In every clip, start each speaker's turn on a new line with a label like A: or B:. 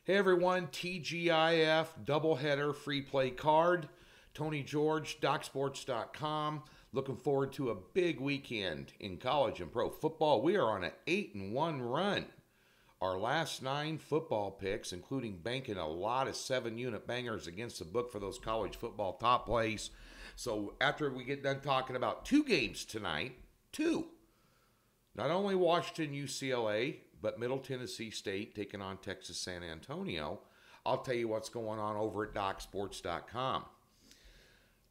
A: Hey everyone, TGIF doubleheader free play card. Tony George, DocSports.com. Looking forward to a big weekend in college and pro football. We are on an 8-1 run. Our last 9 football picks, including banking a lot of 7-unit bangers against the book for those college football top plays. So after we get done talking about 2 games tonight, 2. Not only Washington, UCLA, but Middle Tennessee State taking on Texas San Antonio. I'll tell you what's going on over at DocSports.com.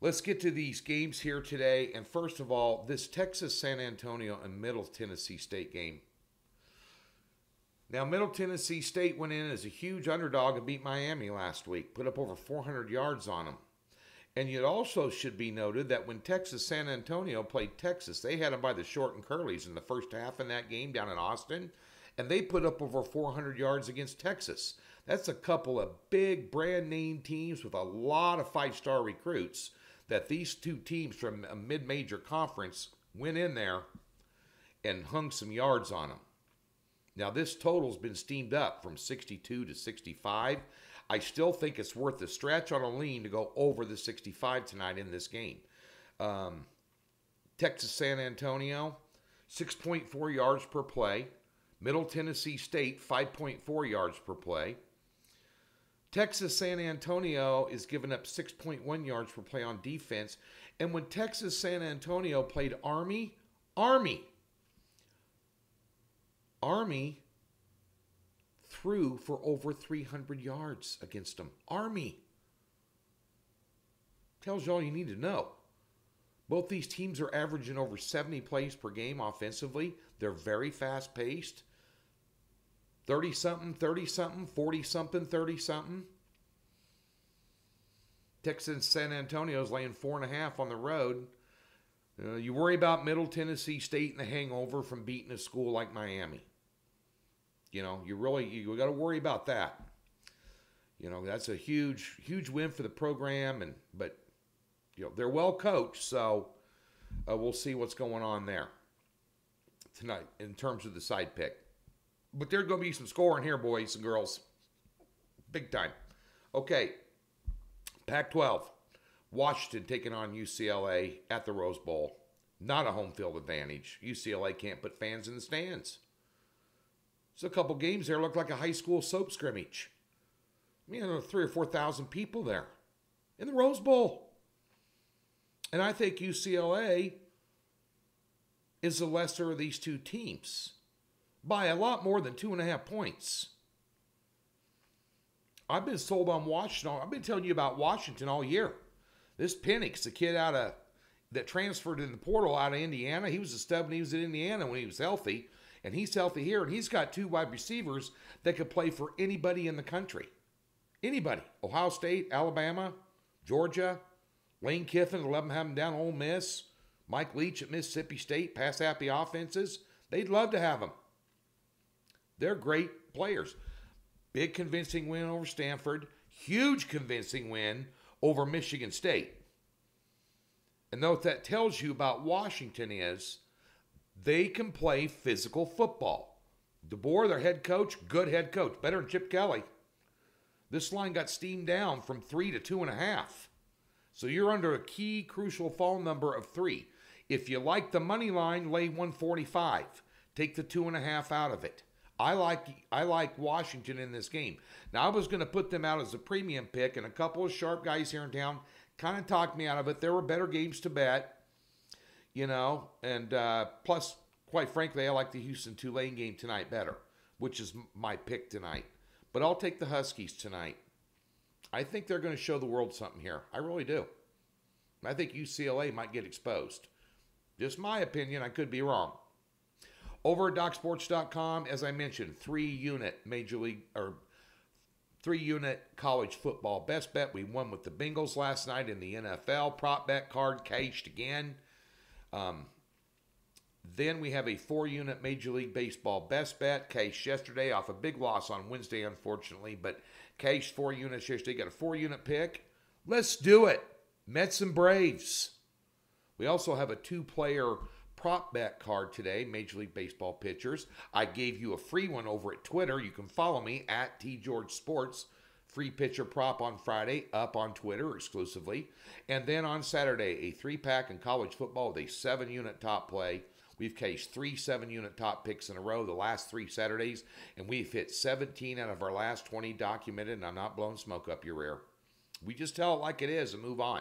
A: Let's get to these games here today. And first of all, this Texas San Antonio and Middle Tennessee State game. Now, Middle Tennessee State went in as a huge underdog and beat Miami last week. Put up over 400 yards on them. And it also should be noted that when Texas San Antonio played Texas, they had them by the short and curlies in the first half in that game down in Austin. And they put up over 400 yards against Texas. That's a couple of big brand name teams with a lot of 5-star recruits that these 2 teams from a mid-major conference went in there and hung some yards on them. Now this total's been steamed up from 62 to 65. I still think it's worth the stretch on a lean to go over the 65 tonight in this game. Texas San Antonio, 6.4 yards per play. Middle Tennessee State, 5.4 yards per play. Texas San Antonio is giving up 6.1 yards per play on defense. And when Texas San Antonio played Army threw for over 300 yards against them. Army. Tells you all you need to know. Both these teams are averaging over 70 plays per game offensively. They're very fast-paced. 30-something, 30-something, 40-something, 30-something. Texas San Antonio's laying 4.5 on the road. You worry about Middle Tennessee State and the hangover from beating a school like Miami. You know, you got to worry about that. You know, that's a huge win for the program, but you know, they're well coached, so we'll see what's going on there tonight in terms of the side pick. But there's going to be some scoring here, boys and girls. Big time. Okay, Pac-12. Washington taking on UCLA at the Rose Bowl. Not a home field advantage. UCLA can't put fans in the stands. So a couple games there looked like a high school soap scrimmage. I mean, there were 3,000 or 4,000 people there in the Rose Bowl. And I think UCLA is the lesser of these 2 teams by a lot more than 2.5 points. I've been sold on Washington. I've been telling you about Washington all year. This Penix, the kid that transferred in the portal out of Indiana, he was a stud when he was in Indiana when he was healthy. And he's healthy here, and he's got 2 wide receivers that could play for anybody in the country. Anybody. Ohio State, Alabama, Georgia, Lane Kiffin, they'll have him down Ole Miss, Mike Leach at Mississippi State, pass-happy offenses. They'd love to have them. They're great players. Big convincing win over Stanford. Huge convincing win over Michigan State. And what that tells you about Washington is they can play physical football. DeBoer, their head coach, good head coach, better than Chip Kelly. This line got steamed down from 3 to 2.5. So you're under a key crucial fall number of 3. If you like the money line, lay 145. Take the 2.5 out of it. I like Washington in this game. Now, I was going to put them out as a premium pick, and a couple of sharp guys here in town kind of talked me out of it. There were better games to bet, you know, and plus, quite frankly, I like the Houston-Tulane game tonight better, which is my pick tonight. But I'll take the Huskies tonight. I think they're going to show the world something here. I really do. I think UCLA might get exposed. Just my opinion. I could be wrong. Over at DocSports.com, as I mentioned, 3-unit college football best bet. We won with the Bengals last night in the NFL. Prop bet card cashed again. Then we have a 4-unit Major League Baseball best bet. Cashed yesterday off a big loss on Wednesday, unfortunately. But cashed 4 units yesterday. Got a 4-unit pick. Let's do it. Mets and Braves. We also have a 2-player prop bet card today, Major League Baseball pitchers. I gave you a free one over at Twitter. You can follow me at TGeorgeSports. Free pitcher prop on Friday, up on Twitter exclusively. And then on Saturday, a 3-pack in college football with a 7-unit top play. We've cased 3 7-unit top picks in a row the last 3 Saturdays, and we've hit 17 out of our last 20 documented, and I'm not blowing smoke up your rear. We just tell it like it is and move on.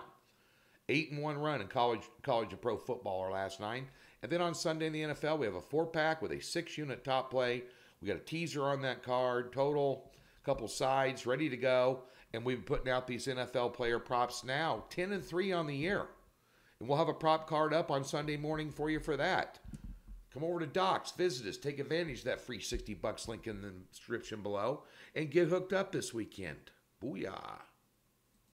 A: 8-1 run in college and pro football our last 9. And then on Sunday in the NFL, we have a 4-pack with a 6-unit top play. We got a teaser on that card, total, couple sides, ready to go. And we've been putting out these NFL player props now, 10-3 on the year. And we'll have a prop card up on Sunday morning for you for that. Come over to Docs, visit us, take advantage of that free $60 link in the description below, and get hooked up this weekend. Booyah.